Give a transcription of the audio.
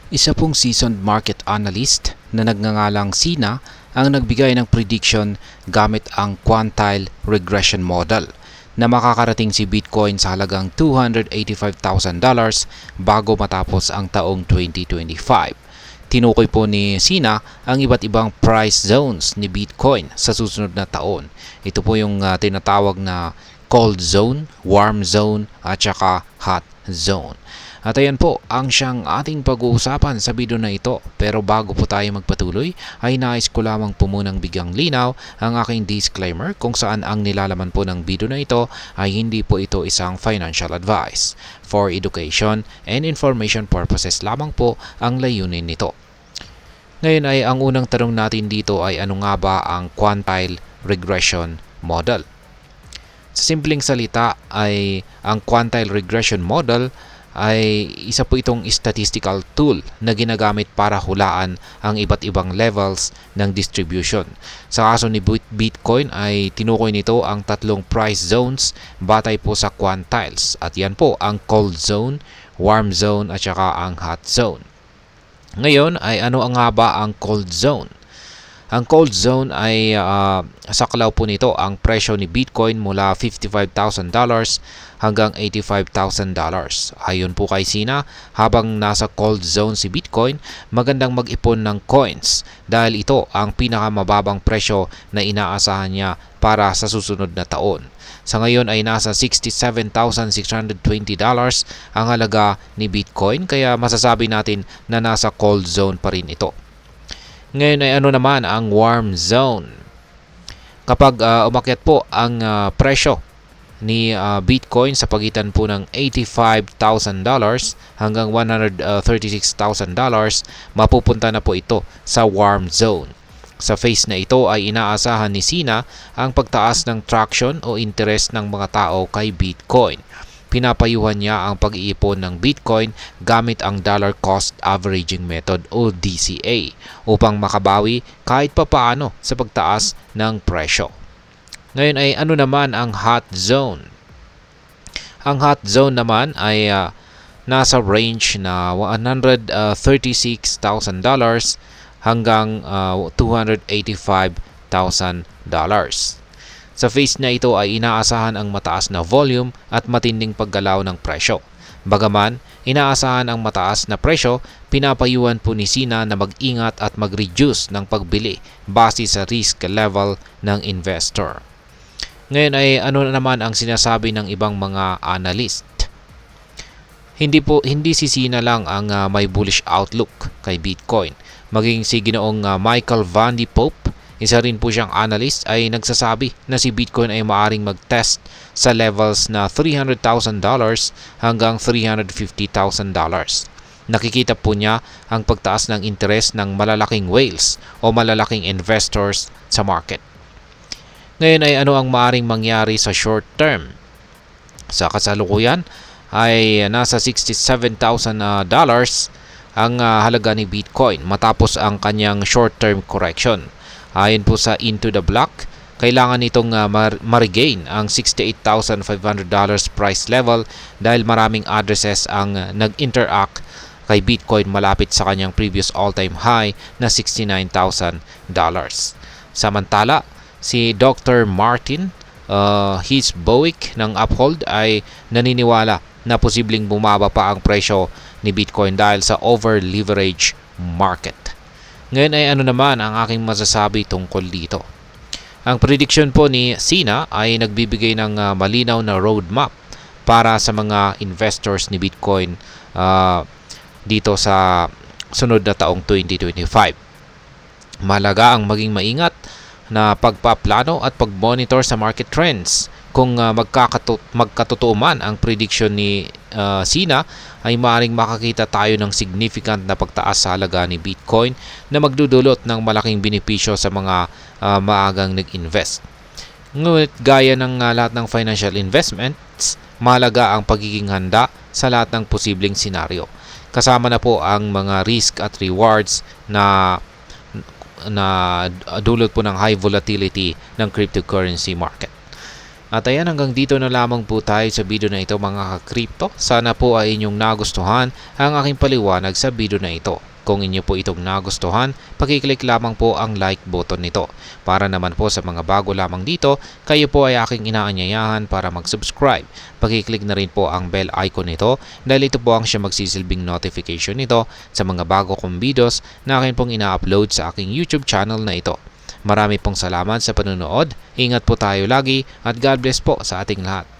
Isa pong seasoned market analyst na nagngangalang Sina ang nagbigay ng prediction gamit ang quantile regression model na makakarating si Bitcoin sa halagang $285,000 bago matapos ang taong 2025. Tinukoy po ni Sina ang iba't ibang price zones ni Bitcoin sa susunod na taon. Ito po yung tinatawag na cold zone, warm zone at saka hot zone. At ayan po ang siyang ating pag-uusapan sa video na ito. Pero bago po tayo magpatuloy ay nais ko lamang po munang bigyang linaw ang aking disclaimer kung saan ang nilalaman po ng video na ito ay hindi po ito isang financial advice. For education and information purposes lamang po ang layunin nito. Ngayon ay ang unang tanong natin dito ay ano nga ba ang quantile regression model? Sa simpleng salita ay ang quantile regression model ay isa po itong statistical tool na ginagamit para hulaan ang iba't ibang levels ng distribution. Sa kaso ni Bitcoin ay tinukoy nito ang tatlong price zones batay po sa quantiles at yan po ang cold zone, warm zone at saka ang hot zone. Ngayon ay ano nga ba ang cold zone? Ang cold zone ay saklaw po nito ang presyo ni Bitcoin mula $55,000 hanggang $85,000. Ayon po kay Sina, habang nasa cold zone si Bitcoin, magandang mag-ipon ng coins dahil ito ang pinakamababang presyo na inaasahan niya para sa susunod na taon. Sa ngayon ay nasa $67,620 ang halaga ni Bitcoin kaya masasabi natin na nasa cold zone pa rin ito. Ngayon ay ano naman ang warm zone? Kapag umakyat po ang presyo ni Bitcoin sa pagitan po ng $85,000 hanggang $136,000, mapupunta na po ito sa warm zone. Sa phase na ito ay inaasahan ni Sina ang pagtaas ng traction o interest ng mga tao kay Bitcoin. Pinapayuhan niya ang pag-iipon ng Bitcoin gamit ang dollar cost averaging method o DCA upang makabawi kahit papaano sa pagtaas ng presyo. Ngayon ay ano naman ang hot zone? Ang hot zone naman ay nasa range na $136,000 hanggang $285,000. Sa phase na ito ay inaasahan ang mataas na volume at matinding paggalaw ng presyo. Bagaman inaasahan ang mataas na presyo, pinapayuhan po ni Sina na mag-ingat at mag-reduce ng pagbili base sa risk level ng investor. Ngayon ay ano naman ang sinasabi ng ibang mga analyst? Hindi si Sina lang ang may bullish outlook kay Bitcoin. Maging si Ginoong Michael Van de Poppe, isa rin po siyang analyst, ay nagsasabi na si Bitcoin ay maaring mag-test sa levels na $300,000 hanggang $350,000. Nakikita po niya ang pagtaas ng interest ng malalaking whales o malalaking investors sa market. Ngayon ay ano ang maaring mangyari sa short term? Sa kasalukuyan ay nasa $67,000 ang halaga ni Bitcoin matapos ang kanyang short-term correction. Ayon po sa Into the Block, kailangan nitong ma-regain ang $68,500 price level dahil maraming addresses ang nag-interact kay Bitcoin malapit sa kanyang previous all-time high na $69,000. Samantala, si Dr. Martin Hisbowick ng Uphold ay naniniwala na posibleng bumaba pa ang presyo ni Bitcoin dahil sa over-leverage market. Ngayon ay ano naman ang aking masasabi tungkol dito? Ang prediction po ni Sina ay nagbibigay ng malinaw na roadmap para sa mga investors ni Bitcoin dito sa sunod na taong 2025. Mahalaga ang maging maingat na pagpaplano at pag-monitor sa market trends. Kung magkatotoo man ang prediction ni Sina, ay maaaring makakita tayo ng significant na pagtaas sa halaga ni Bitcoin na magdudulot ng malaking benepisyo sa mga maagang nag-invest. Ngunit gaya ng lahat ng financial investments, mahalaga ang pagiging handa sa lahat ng posibleng senaryo. Kasama na po ang mga risk at rewards na dulot po ng high volatility ng cryptocurrency market. At ayan, hanggang dito na lamang po tayo sa video na ito mga ka-crypto. Sana po ay inyong nagustuhan ang aking paliwanag sa video na ito. Kung inyo po itong nagustuhan, pakiclick lamang po ang like button nito. Para naman po sa mga bago lamang dito, kayo po ay aking inaanyayahan para mag-subscribe. Pakiclick na rin po ang bell icon nito dahil ito po ang siya magsisilbing notification nito sa mga bago kong videos na akin pong ina-upload sa aking YouTube channel na ito. Marami pong salamat sa panonood, ingat po tayo lagi at God bless po sa ating lahat.